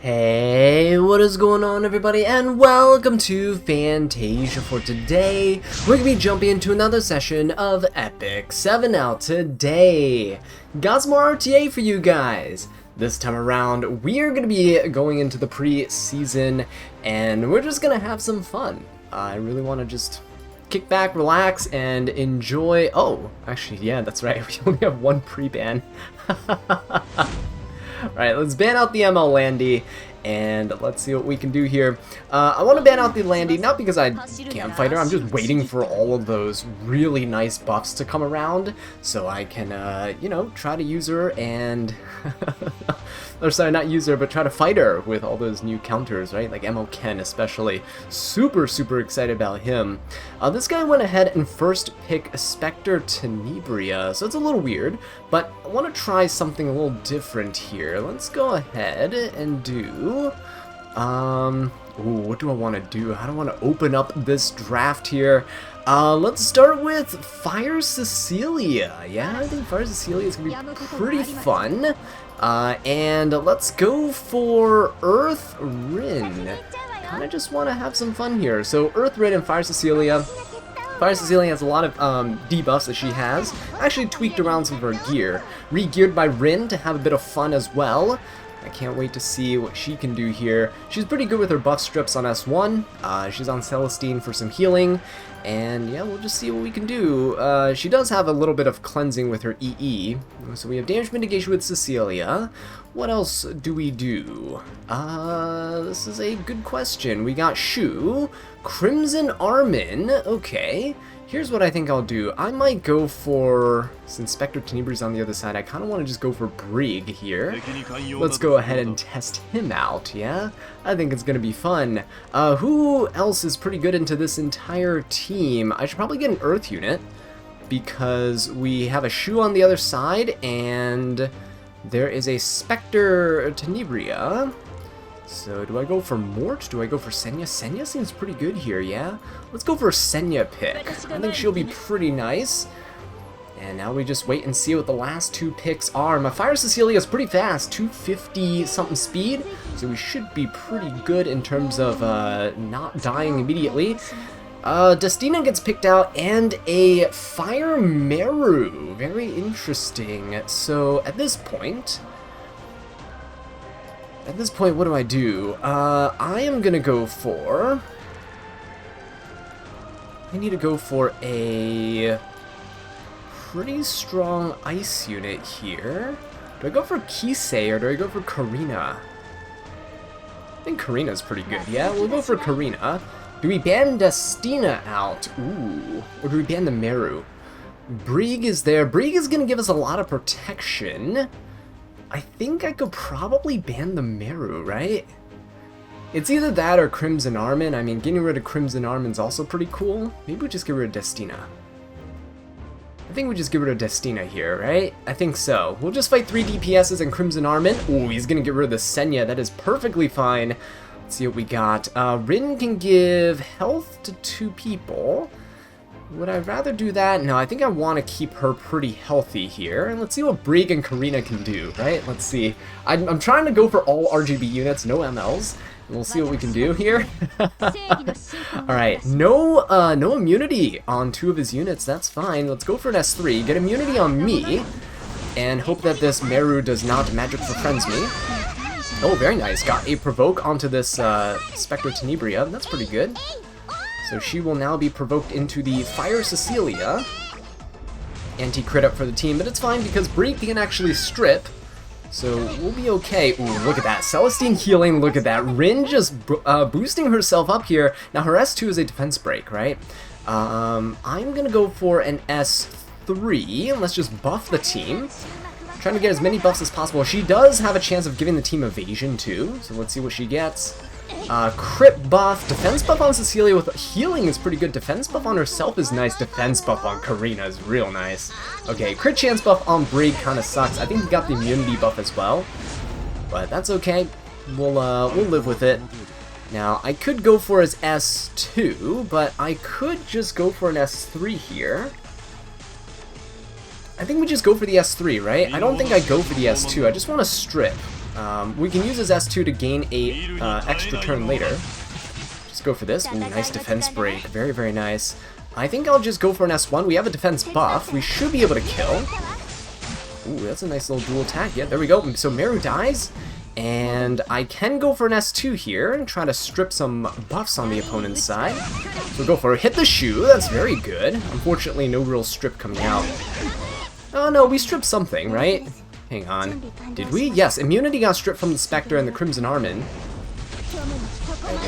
Hey, what is going on everybody, and welcome to Fantasia. For today, we're going to be jumping into another session of Epic 7 out today. Got some more RTA for you guys. This time around, we are going to be going into the pre-season, and we're just going to have some fun. I really want to just kick back, relax, and enjoy. Oh, actually, yeah, that's right, we only have one pre-ban. Alright, let's ban out the ML Landy, and let's see what we can do here. I want to ban out the Landy, not because I can't fight her, I'm just waiting for all of those really nice buffs to come around, so I can, you know, try to use her and... or sorry, not use her, but try to fight her with all those new counters, right? Like ML Ken especially. Super excited about him. This guy went ahead and first picked Spectre Tenebria, so it's a little weird, but I want to try something a little different here. Let's go ahead and do... ooh, what do I want to do? How do I want to open up this draft here? Let's start with Fire Cecilia. Yeah, I think Fire Cecilia is going to be pretty fun. And let's go for Earth Rin. Kinda just want to have some fun here. So Earth Rin and Fire Cecilia. Fire Cecilia has a lot of debuffs that she has. I actually tweaked around some of her gear. Re-geared by Rin to have a bit of fun as well. I can't wait to see what she can do here. She's pretty good with her buff strips on S1. She's on Celestine for some healing. And yeah, we'll just see what we can do. She does have a little bit of cleansing with her EE. So we have damage mitigation with Cecilia. What else do we do? This is a good question. We got Shu, Crimson Armin. Okay. Here's what I think I'll do. I might go for, since Spectre Tenebria's on the other side, I kind of want to just go for Brig here. Let's go ahead and test him out, yeah? I think it's going to be fun. Who else is pretty good into this entire team? I should probably get an Earth unit, because we have a Shu on the other side, and there is a Spectre Tenebria. So, do I go for Mort? Do I go for Senya? Senya seems pretty good here, yeah? Let's go for a Senya pick. I think she'll be pretty nice. And now we just wait and see what the last two picks are. My Fire Cecilia is pretty fast, 250-something speed, so we should be pretty good in terms of not dying immediately. Destina gets picked out, and a Fire Meru. Very interesting. So, at this point, what do I do? I am gonna go for... I need to go for a pretty strong ice unit here. Do I go for Kisei or do I go for Karina? I think Karina's pretty good, yeah? We'll go for Karina. Do we ban Destina out? Ooh. Or do we ban the Meru? Brig is there. Brig is gonna give us a lot of protection. I think I could probably ban the Meru, right? It's either that or Crimson Armin. I mean, getting rid of Crimson Armin's also pretty cool. Maybe we just get rid of Destina. I think we just get rid of Destina here, right? I think so. We'll just fight 3 DPSs and Crimson Armin. Ooh, he's gonna get rid of the Senya. That is perfectly fine. Let's see what we got. Rin can give health to 2 people. Would I rather do that? No, I think I want to keep her pretty healthy here. And let's see what Brig and Karina can do, right? Let's see. I'm trying to go for all RGB units, no MLs. And we'll see what we can do here. Alright, no immunity on 2 of his units. That's fine. Let's go for an S3. Get immunity on me. And hope that this Meru does not Magic for Friends me. Oh, very nice. Got a Provoke onto this Spectre Tenebria. That's pretty good. So she will now be provoked into the Fire Cecilia. Anti-crit up for the team, but it's fine because Brig can actually strip. So we'll be okay. Ooh, look at that. Celestine healing, look at that. Rin just boosting herself up here. Now her S2 is a defense break, right? I'm gonna go for an S3. Let's just buff the team. Trying to get as many buffs as possible. She does have a chance of giving the team evasion too, so let's see what she gets. Crit buff, defense buff on Cecilia with healing is pretty good. Defense buff on herself is nice. Defense buff on Karina is real nice. Okay, crit chance buff on Brig kind of sucks. I think we got the immunity buff as well, but that's okay. We'll live with it. Now I could go for his S2, but I could just go for an S3 here. I think we just go for the S3, right? I don't think I go for the S2. I just want to strip. We can use his S2 to gain a extra turn later. Just go for this. Ooh, nice defense break. Very, very nice. I think I'll just go for an S1. We have a defense buff. We should be able to kill. Ooh, that's a nice little dual attack. Yeah, there we go. So Meru dies. And I can go for an S2 here and try to strip some buffs on the opponent's side. So go for a hit the shoe. That's very good. Unfortunately, no real strip coming out. Oh, no, we stripped something, right? Hang on. Did we? Yes, immunity got stripped from the Spectre and the Crimson Armin.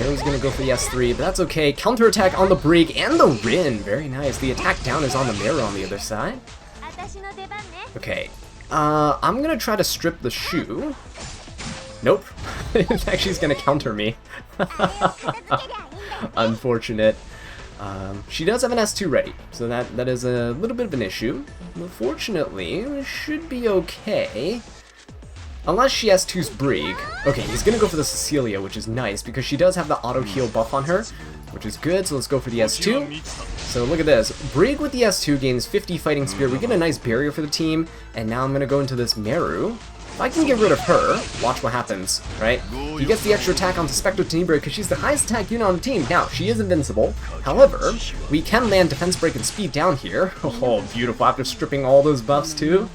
Meru's gonna go for the S3, but that's okay. Counterattack on the Brig and the Rin. Very nice. The attack down is on the Meru on the other side. Okay. I'm gonna try to strip the shoe. Nope. Actually, he's gonna counter me. Unfortunate. She does have an S2 ready, so that is a little bit of an issue. Unfortunately, it should be okay. Unless she S2's Brig. Okay, he's gonna go for the Cecilia, which is nice, because she does have the auto-heal buff on her, which is good, so let's go for the S2. So look at this. Brig with the S2 gains 50 fighting spirit. We get a nice barrier for the team, and now I'm gonna go into this Meru. If I can get rid of her, watch what happens, right? He gets the extra attack onto Spectre Tenebra because she's the highest attack unit on the team. Now, she is invincible. However, we can land defense break and speed down here. Oh, beautiful. After stripping all those buffs too.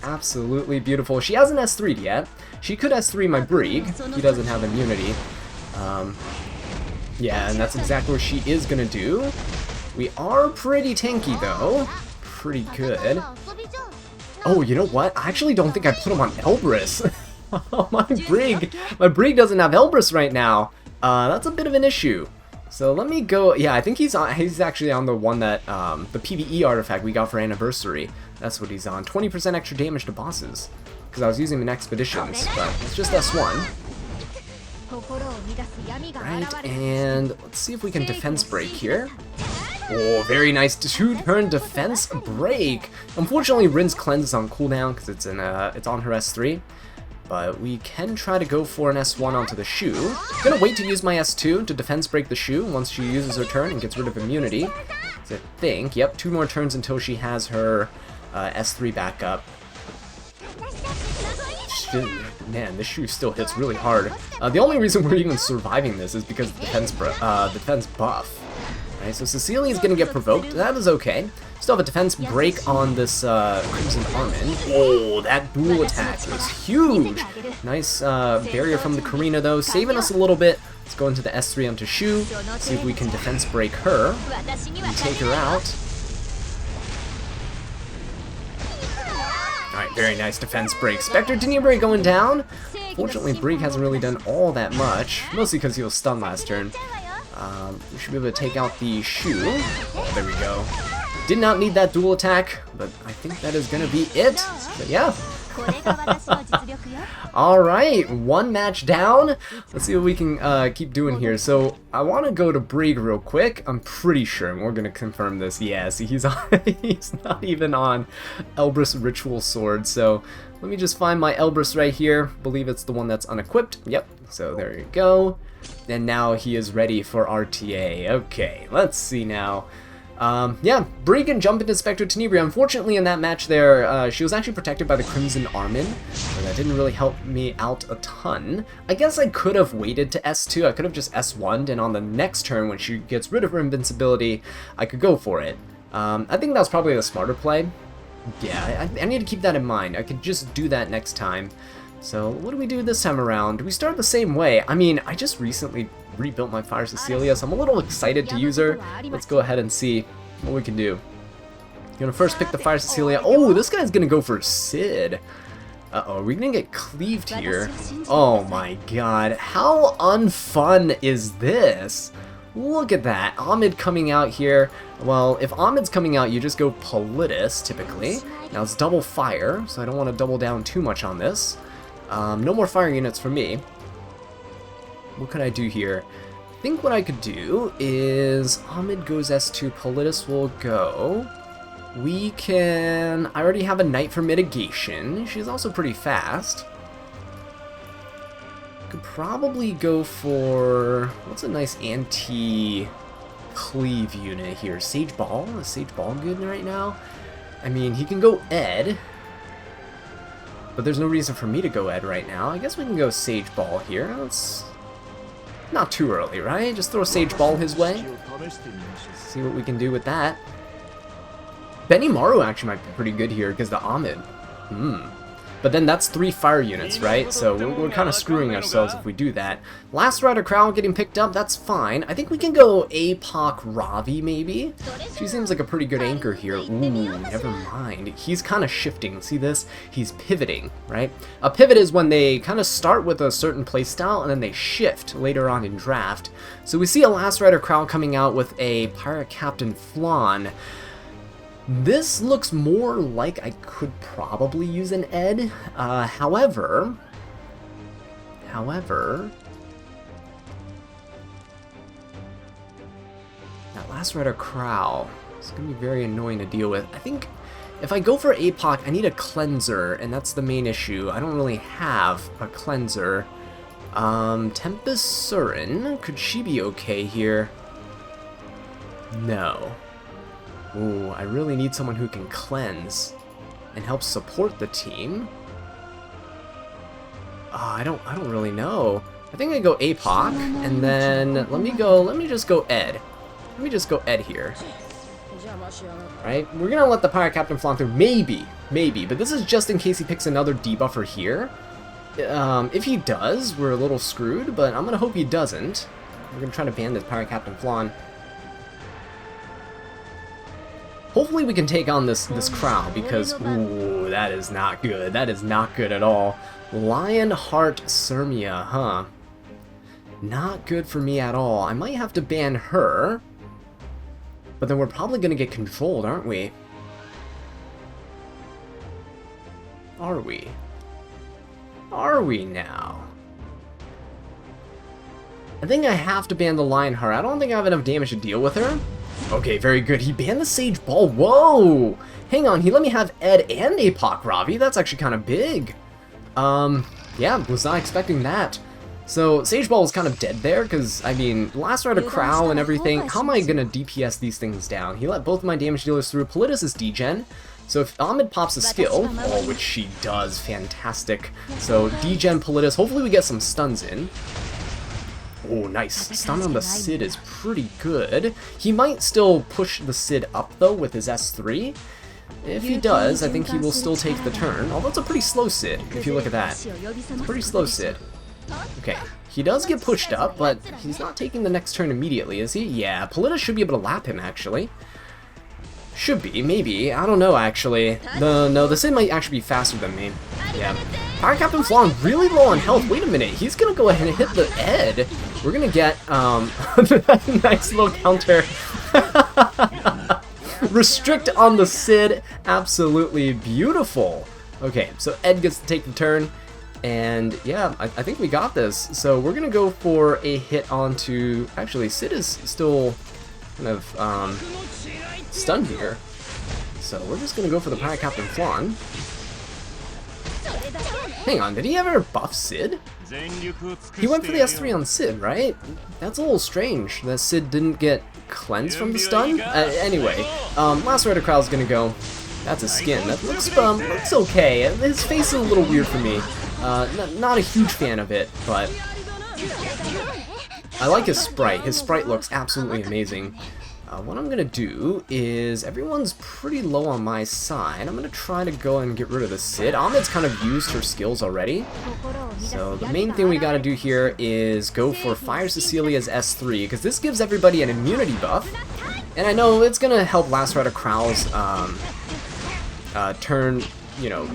Absolutely beautiful. She hasn't S3'd yet. She could S3 my Brig. He doesn't have immunity. Yeah, and that's exactly what she is going to do. We are pretty tanky, though. Pretty good. Oh, you know what? I actually don't think I put him on Elbrus. Oh, my Brig doesn't have Elbrus right now. That's a bit of an issue. So let me go. Yeah, I think he's actually on the one that the PvE artifact we got for Anniversary. That's what he's on. 20% extra damage to bosses. Because I was using him in Expeditions, but it's just S1. Right, and let's see if we can defense break here. Oh, very nice 2-turn defense break. Unfortunately, Rin's cleanse is on cooldown because it's on her S3. But we can try to go for an S1 onto the shoe. Gonna wait to use my S2 to defense break the shoe once she uses her turn and gets rid of immunity. So I think, yep, 2 more turns until she has her S3 back up. Man, this shoe still hits really hard. The only reason we're even surviving this is because of the defense buff. Right, so Cecilia is going to get provoked. That is okay. Still have a defense break on this Crimson Armin. Oh, that dual attack was huge. Nice barrier from the Karina, though, saving us a little bit. Let's go into the S3 onto Shu, see if we can defense break her and take her out. Alright, very nice defense break. Spectre Tenebra going down. Fortunately, Brig hasn't really done all that much, mostly because he was stunned last turn. We should be able to take out the Shu. Oh, there we go. Did not need that dual attack, but I think that is going to be it. But yeah. Alright, 1 match down. Let's see what we can keep doing here. So, I want to go to Brig real quick. I'm pretty sure, and we're going to confirm this. Yeah, see, he's not even on Elbrus Ritual Sword. So, let me just find my Elbrus right here. Believe it's the one that's unequipped. Yep, so there you go. And now he is ready for RTA. Okay, let's see now. Yeah, Brig can jump into Spectre Tenebra. Unfortunately, in that match there, she was actually protected by the Crimson Armin, so that didn't really help me out a ton. I guess I could have waited to S2. I could have just S1'd, and on the next turn, when she gets rid of her invincibility, I could go for it. I think that was probably the smarter play. Yeah, I need to keep that in mind. I could just do that next time. So, what do we do this time around? We start the same way. I mean, I just recently rebuilt my Fire Cecilia, so I'm a little excited to use her. Let's go ahead and see what we can do. Gonna first pick the Fire Cecilia. Oh, this guy's gonna go for Sid. Uh-oh, are we gonna get cleaved here? Oh my god, how unfun is this? Look at that, Ahmed coming out here. Well, if Ahmed's coming out, you just go Politis, typically. Now it's double fire, so I don't want to double down too much on this. No more fire units for me. What could I do here? I think what I could do is Ahmed goes S2, Politis will go. We can... I already have a Knight for mitigation. She's also pretty fast. Could probably go for... what's a nice anti-cleave unit here? Sage Ball? Is Sage Ball good right now? I mean, he can go Ed. But there's no reason for me to go Ed right now. I guess we can go Sage Ball here. Let's... Not too early, right? Just throw Sage Ball his way. See what we can do with that. Benimaru actually might be pretty good here because the Ahmed. But then that's 3 fire units, right? So we're kind of screwing ourselves if we do that. Last Rider Crown getting picked up, that's fine. I think we can go APOC Ravi, maybe? She seems like a pretty good anchor here. Ooh, never mind. He's kind of shifting. See this? He's pivoting, right? A pivot is when they kind of start with a certain playstyle and then they shift later on in draft. So we see a Last Rider Crown coming out with a Pirate Captain Flan. This looks more like I could probably use an Ed. However, that Last Rider Crow is going to be very annoying to deal with. I think if I go for APOC, I need a cleanser, and that's the main issue. I don't really have a cleanser. Tempest Surin, could she be okay here? No. Ooh, I really need someone who can cleanse and help support the team. I don't really know. I think I go APOC, and then let me just go Ed. Let me just go Ed here. Right? We're gonna let the Pirate Captain Flan through, maybe, but this is just in case he picks another debuffer here. If he does, we're a little screwed, but I'm gonna hope he doesn't. We're gonna try to ban this Pirate Captain Flan. Hopefully we can take on this crowd, because, ooh, that is not good. That is not good at all. Lionheart Sirmia, huh? Not good for me at all. I might have to ban her, but then we're probably going to get controlled, aren't we? Are we? Are we now? I think I have to ban the Lionheart. I don't think I have enough damage to deal with her. Okay, very good. He banned the Sage Ball. Whoa! Hang on, he let me have Ed and APOC Ravi. That's actually kind of big. Yeah, was not expecting that. So, Sage Ball was kind of dead there, because, I mean, Last Rider Crow and everything, how am I going to DPS these things down? He let both of my damage dealers through. Politis is degen. So if Ahmed pops a skill, oh, which she does, fantastic. So, degen Politis, hopefully we get some stuns in. Oh, nice. Stun on the Sid is pretty good. He might still push the Sid up, though, with his S3. If he does, I think he will still take the turn. Although it's a pretty slow Sid, if you look at that. It's a pretty slow Sid. Okay, he does get pushed up, but he's not taking the next turn immediately, is he? Yeah, Politis should be able to lap him, actually. Should be, maybe. I don't know, actually. No, the Sid might actually be faster than me. Yeah. Pirate Captain Flan really low on health. Wait a minute, he's gonna go ahead and hit the Ed. We're gonna get, a nice little counter. Restrict on the Sid. Absolutely beautiful. Okay, so Ed gets to take the turn. And yeah, I think we got this. So we're gonna go for a hit onto... Actually, Sid is still kind of stunned here. So we're just gonna go for the Pirate Captain Flan. Hang on, did he ever buff Sid? He went for the S3 on Sid, right? That's a little strange that Sid didn't get cleansed from the stun. Anyway, Last Rider Crowd's gonna go. That's his skin. That looks okay. His face is a little weird for me. Not a huge fan of it, but I like his sprite. His sprite looks absolutely amazing. What I'm gonna do is, everyone's pretty low on my side. I'm gonna try to go and get rid of the Sid. Ahmed's kind of used her skills already. So the main thing we gotta do here is go for Fire Cecilia's S3, because this gives everybody an immunity buff. And I know it's gonna help Last Rider Crow's turn, you know,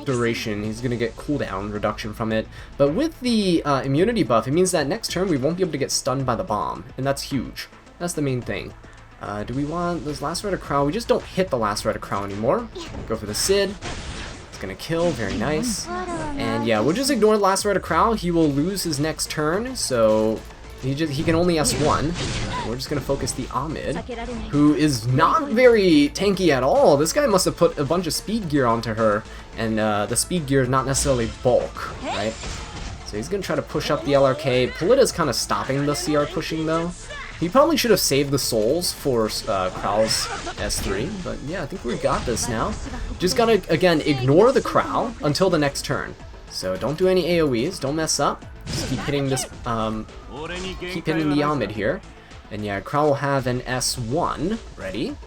duration. He's gonna get cooldown reduction from it. But with the immunity buff, it means that next turn we won't be able to get stunned by the bomb, and that's huge. That's the main thing. Do we want this Last Rider Crow? We just don't hit the Last Rider Crow anymore. Go for the Sid. It's gonna kill, very nice. And yeah, we'll just ignore the Last Rider Crow. He will lose his next turn, so he can only S1. We're just gonna focus the Ahmed, who is not very tanky at all. This guy must have put a bunch of speed gear onto her, and the speed gear is not necessarily bulk, right? So he's gonna try to push up the LRK. Polita's kind of stopping the CR pushing though. He probably should have saved the souls for Krau's S3, but yeah, I think we got this now. Just gotta, again, ignore the Krau until the next turn. So don't do any AoEs, don't mess up. Just keep hitting this, keep hitting the Yamid here. And yeah, Krau will have an S1 ready.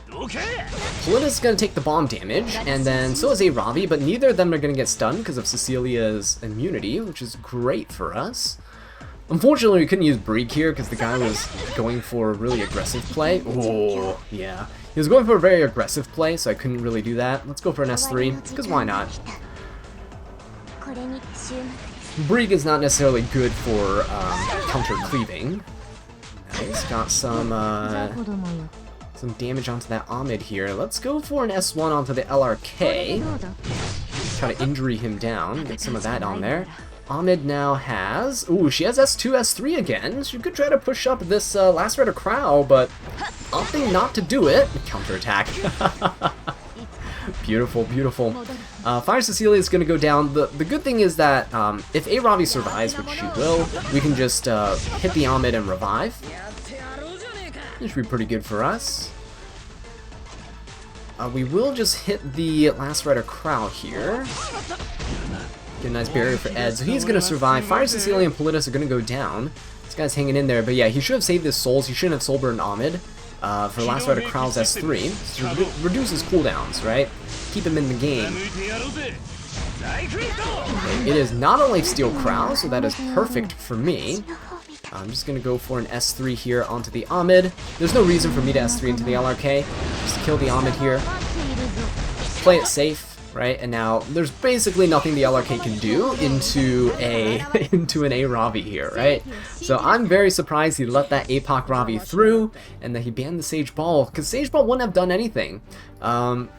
Polita's gonna take the bomb damage, and then so is a Ravi, but neither of them are gonna get stunned because of Cecilia's immunity, which is great for us. Unfortunately, we couldn't use Brig here because the guy was going for a really aggressive play. Oh, yeah. He was going for a very aggressive play, so I couldn't really do that. Let's go for an S3, because why not? Brig is not necessarily good for counter-cleaving. Nice, got some damage onto that Ahmed here. Let's go for an S1 onto the LRK. Try to injury him down, get some of that on there. Ahmed now has... Ooh, she has S2, S3 again. She could try to push up this Last Rider Krau, but opting not to do it. Counterattack. Beautiful, beautiful. Fire Cecilia is going to go down. The good thing is that if a Ravi survives, which she will, we can just hit the Ahmed and revive. This should be pretty good for us. We will just hit the Last Rider Krau here. Get a nice barrier for Ed, so he's going to survive. Fire Cecilia and Politis are going to go down. This guy's hanging in there, but yeah, he should have saved his souls. He shouldn't have soul burned Ahmed for Last Rider Krau's S3. So reduces cooldowns, right? Keep him in the game. It is not a lifesteal Krau, so that is perfect for me. I'm just going to go for an S3 here onto the Ahmed. There's no reason for me to S3 into the LRK. Just kill the Ahmed here. Play it safe. Right, and now there's basically nothing the LRK can do into an A Ravi here, right? So I'm very surprised he let that APOC Ravi through and that he banned the Sage Ball, because Sage Ball wouldn't have done anything.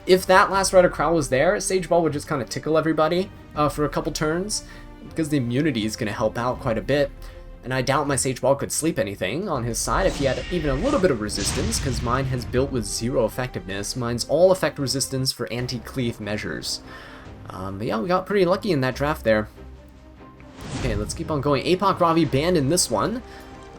If that Last Rider Krau was there, Sage Ball would just kind of tickle everybody for a couple turns, because the immunity is going to help out quite a bit. And I doubt my Sage Ball could sleep anything on his side if he had even a little bit of resistance, because mine has built with 0 effectiveness. Mine's all effect resistance for anti-cleave measures. But yeah, we got pretty lucky in that draft there. Okay, let's keep on going. APOC Ravi banned in this one.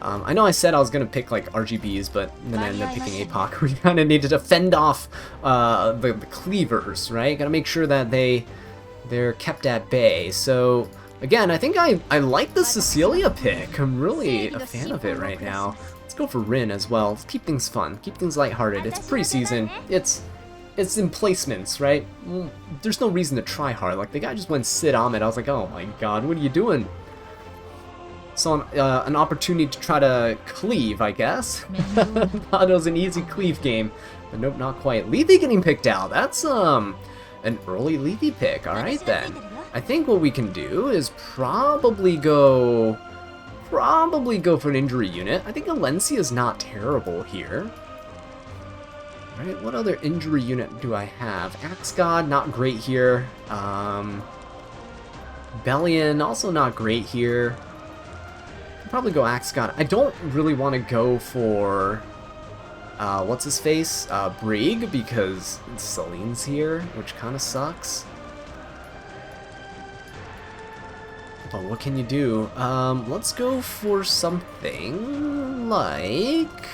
I know I said I was going to pick like RGBs, but then I ended up picking APOC. We kind of needed to fend off the cleavers, right? Got to make sure that they're kept at bay. So... Again, I think I like the Cecilia pick. I'm really a fan of it right now. Let's go for Rin as well. Let's keep things fun. Keep things lighthearted. It's preseason. It's in placements, right? There's no reason to try hard. Like, the guy just went Sid Ahmed. I was like, oh my god, what are you doing? So, an opportunity to try to cleave, I guess. Thought it was an easy cleave game. But nope, not quite. Levy getting picked out. That's, an early Levy pick. Alright then. I think what we can do is probably go for an injury unit. I think Alencia is not terrible here. Alright, what other injury unit do I have? Axe God, not great here. Bellion, also not great here. I'll probably go Axe God. I don't really want to go for what's his face? Brig, because Celine's here, which kind of sucks. But what can you do? Let's go for something like...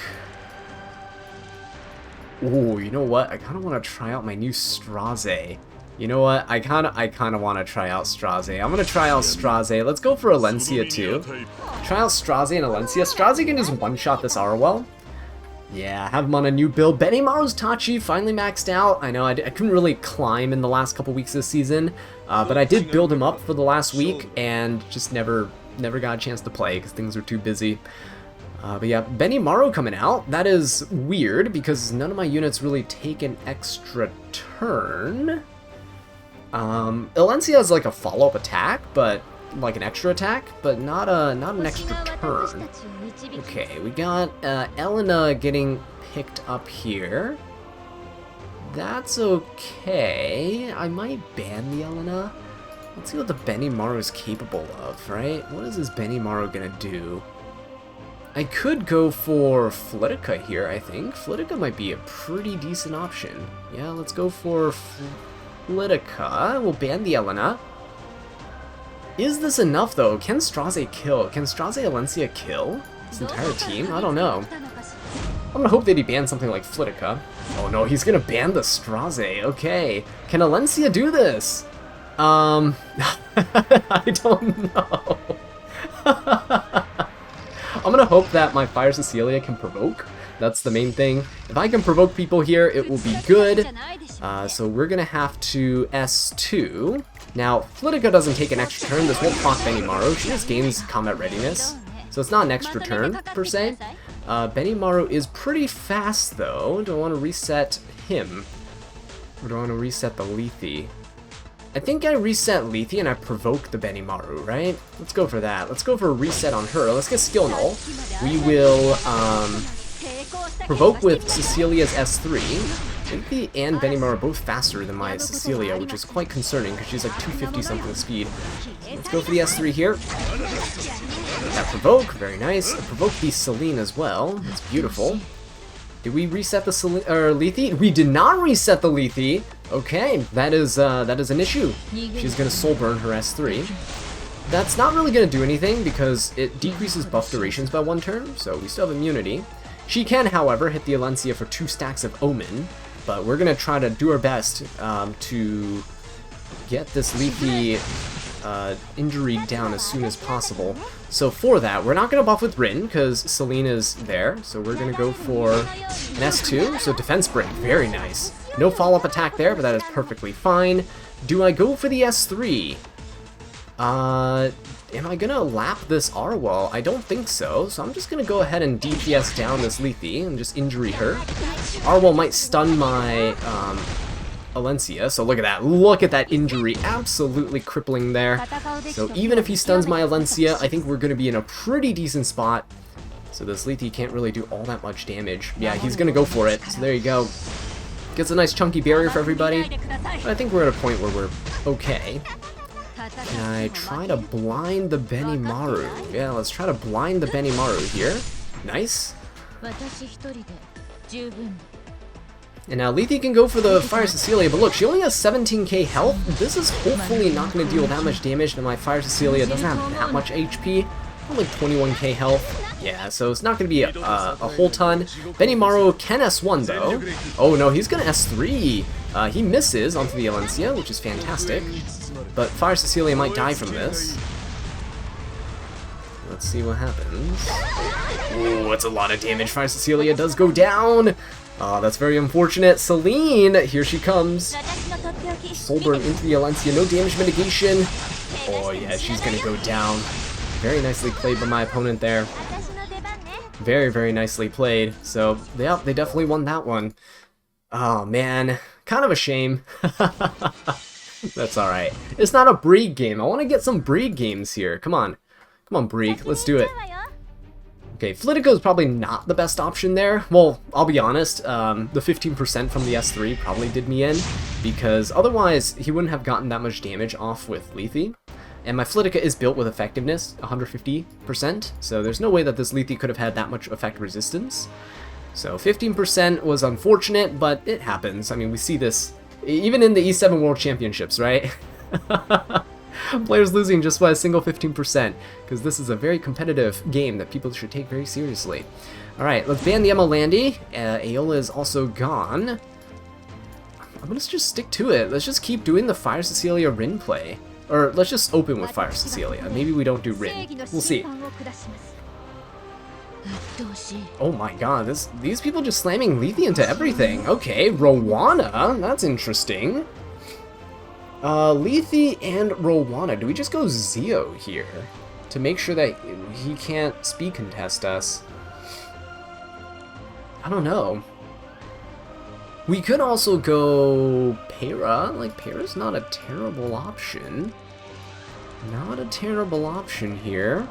Ooh, you know what? I kind of want to try out my new Straze. You know what? I kind of want to try out Straze. I'm going to try out Straze. Let's go for Alencia too. Try out Straze and Alencia. Straze can just one-shot this Arwell. Yeah, have him on a new build. Benimaru's Tachi finally maxed out. I know I couldn't really climb in the last couple weeks this season, but I did build him up for the last week and just never got a chance to play because things were too busy. But yeah, Benimaru coming out. That is weird because none of my units really take an extra turn. Alencia has like a follow-up attack, but like an extra attack, but not an extra turn. Okay, we got Elena getting picked up here. That's okay. I might ban the Elena. Let's see what the Benimaru is capable of, right? What is this Benimaru gonna do? I could go for Flitica here, I think. Flitica might be a pretty decent option. Yeah, let's go for Flitica. We'll ban the Elena. Is this enough, though? Can Straze kill? Can Straze Alencia kill? This entire team? I don't know. I'm gonna hope that he bans something like Flitica. Oh no, he's gonna ban the Straze. Okay. Can Alencia do this? I don't know. I'm gonna hope that my Fire Cecilia can provoke. That's the main thing. If I can provoke people here, it will be good. So we're gonna have to S2. Now, Flitica doesn't take an extra turn. This won't proc Benimaru. She just gains combat readiness. So it's not an extra turn, per se. Benimaru is pretty fast, though. Do I want to reset him? Or do I want to reset the Lethe? I think I reset Lethe and I provoke the Benimaru, right? Let's go for that. Let's go for a reset on her. Let's get skill null. We will provoke with Cecilia's S3. Lethe and Benimaru are both faster than my Cecilia, which is quite concerning because she's like 250 something speed. So let's go for the S3 here. That provoke, very nice. Provoke the Celine as well. That's beautiful. Did we reset the Lethe? We did not reset the Lethe. Okay, that is an issue. She's gonna soul burn her S3. That's not really gonna do anything because it decreases buff durations by 1 turn, so we still have immunity. She can, however, hit the Alencia for 2 stacks of Omen, but we're gonna try to do our best to get this Lethe injury down as soon as possible. So for that, we're not going to buff with Rin, because Celine is there, so we're going to go for an S2, so defense break, very nice. No follow-up attack there, but that is perfectly fine. Do I go for the S3? Am I going to lap this Arwell? I don't think so, so I'm just going to go ahead and DPS down this Lethe and just injury her. Arwell might stun my Alencia, so look at that injury, absolutely crippling there. So even if he stuns my Alencia, I think we're going to be in a pretty decent spot. So this Lethe can't really do all that much damage. Yeah, he's going to go for it, so there you go. Gets a nice chunky barrier for everybody, but I think we're at a point where we're okay. Can I try to blind the Benimaru? Yeah, let's try to blind the Benimaru here. Nice. And now Lethe can go for the Fire Cecilia, but look, she only has 17k health. This is hopefully not going to deal that much damage to my Fire Cecilia. It doesn't have that much HP. Only 21k health. Yeah, so it's not going to be a whole ton. Benimaru can S1 though. Oh no, he's going to S3. He misses onto the Alencia, which is fantastic. But Fire Cecilia might die from this. Let's see what happens. Oh, it's a lot of damage. Fire Cecilia does go down. Oh, that's very unfortunate. Celine, here she comes. Soul burn into the Alencia, no damage mitigation. Oh yeah, she's gonna go down. Very nicely played by my opponent there. Very, very nicely played. So, yeah, they definitely won that one. Oh man, kind of a shame. That's alright. It's not a Brieg game. I want to get some Brieg games here. Come on. Come on, Brieg. Let's do it. Okay, Flitica is probably not the best option there. Well, I'll be honest, the 15% from the S3 probably did me in, because otherwise he wouldn't have gotten that much damage off with Lethe. And my Flitica is built with effectiveness, 150%, so there's no way that this Lethe could have had that much effect resistance. So 15% was unfortunate, but it happens. I mean, we see this even in the E7 World Championships, right? Players losing just by a single 15%, because this is a very competitive game that people should take very seriously. Alright, let's ban the Emma Landy. Aola is also gone. I'm gonna just stick to it. Let's just keep doing the Fire Cecilia Rin play. Or let's just open with Fire Cecilia. Maybe we don't do Rin. We'll see. Oh my god, these people just slamming Lethe into everything. Okay, Rowana, that's interesting. Lethe and Rowana, do we just go Zeo here? To make sure that he can't speed contest us? I don't know. We could also go Para. Like, Para's not a terrible option. Not a terrible option here.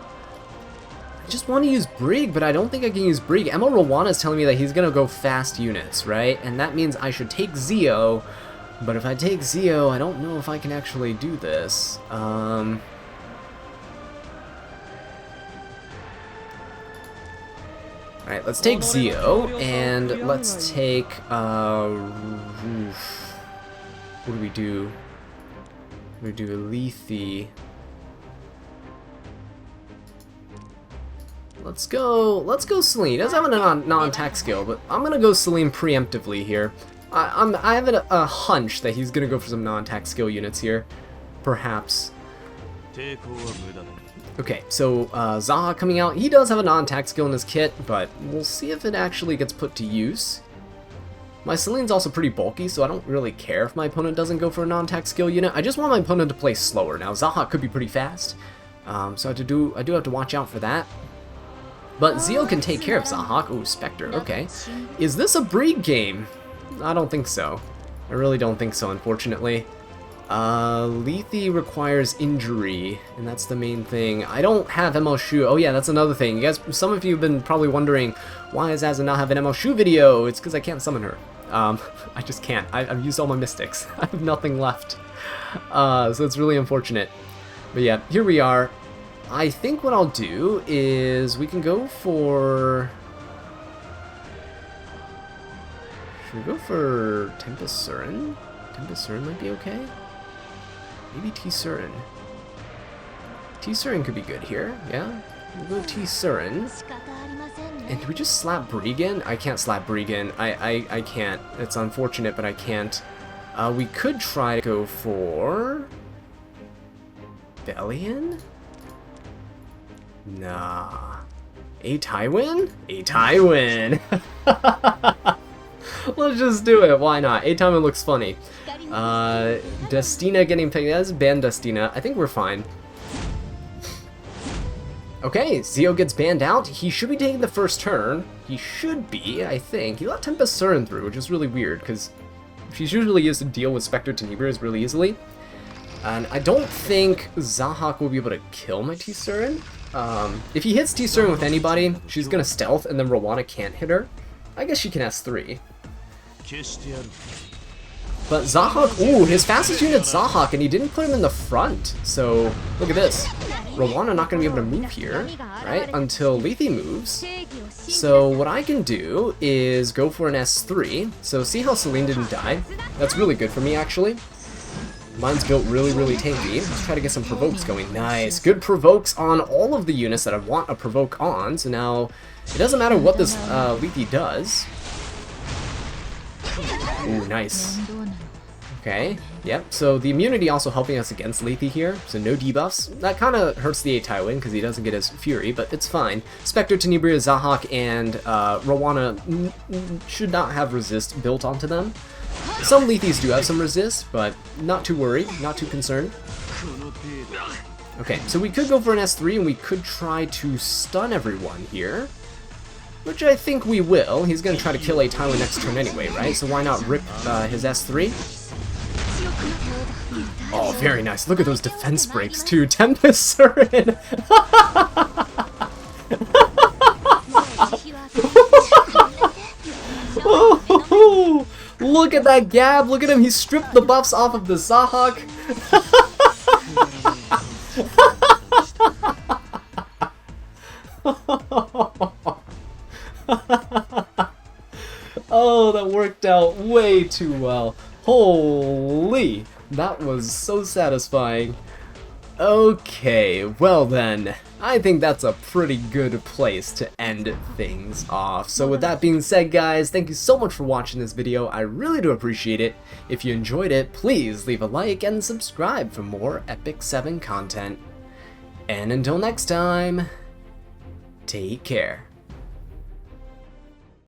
I just want to use Brieg, but I don't think I can use Brieg. Emma Rowana is telling me that he's going to go fast units, right? And that means I should take Zeo. But if I take Zeo, I don't know if I can actually do this. Alright, let's take Zeo, and let's take, what do we do? We do Lethe. Let's go Celine. He does have a non-attack skill, but I'm gonna go Celine preemptively here. I have a hunch that he's gonna go for some non-attack skill units here, perhaps. Okay, so Zaha coming out. He does have a non-attack skill in his kit, but we'll see if it actually gets put to use. My Celine's also pretty bulky, so I don't really care if my opponent doesn't go for a non-attack skill unit. I just want my opponent to play slower. Now, Zaha could be pretty fast, so I do have to watch out for that. But Zio can take care of Zahak. Ooh, Spectre, okay. Is this a breed game? I don't think so. I really don't think so, unfortunately. Lethe requires injury, and that's the main thing. I don't have ML Shu. Oh yeah, that's another thing. You guys, some of you have been probably wondering, why does Azza not have an ML Shu video? It's because I can't summon her. I just can't. I've used all my mystics. I have nothing left. So it's really unfortunate. But yeah, here we are. I think what I'll do is we can go for... Should we go for Tempest Surin? Tempest Surin might be okay? Maybe T-Surin. T-Surin could be good here, yeah? We'll go T-Surin. And do we just slap Bregan? I can't slap Bregan. I can't. It's unfortunate, but I can't. We could try to go for... Bellion? Nah. A Tywin? A Tywin! Let's just do it, why not? A Tywin looks funny. Destina getting picked. That's banned Destina. I think we're fine. Okay, Zio gets banned out. He should be taking the first turn. He should be, I think. He let Tempest Surin through, which is really weird, because she's usually used to deal with Spectre Tenebrious really easily. And I don't think Zahak will be able to kill my T-Surin. If he hits T-Surin with anybody, she's gonna stealth, and then Rowana can't hit her. I guess she can S3. But Zahak, ooh, his fastest unit's Zahak, and he didn't put him in the front. So, look at this. Rowana not going to be able to move here, right, until Lethe moves. So what I can do is go for an S3. So see how Celine didn't die? That's really good for me, actually. Mine's built really, really tanky. Let's try to get some provokes going. Nice. Good provokes on all of the units that I want a provoke on. So now, it doesn't matter what this Lethe does. Ooh, nice. Okay, yep, so the immunity also helping us against Lethe here, so no debuffs. That kind of hurts the A Tywin because he doesn't get his Fury, but it's fine. Spectre, Tenebria, Zahak, and Rowana should not have resist built onto them. Some Lethes do have some resist, but not too worried, not too concerned. Okay, so we could go for an S3 and we could try to stun everyone here. Which I think we will. He's going to try to kill A Tywin next turn anyway, right? So why not rip his S3? Oh, very nice. Look at those defense breaks, too. Tempest Surin! Look at that Gab! Look at him! He stripped the buffs off of the Zahak! Oh, that worked out way too well. Holy, that was so satisfying. Okay, well then, I think that's a pretty good place to end things off. So with that being said, guys, thank you so much for watching this video. I really do appreciate it. If you enjoyed it, please leave a like and subscribe for more Epic 7 content. And until next time, take care.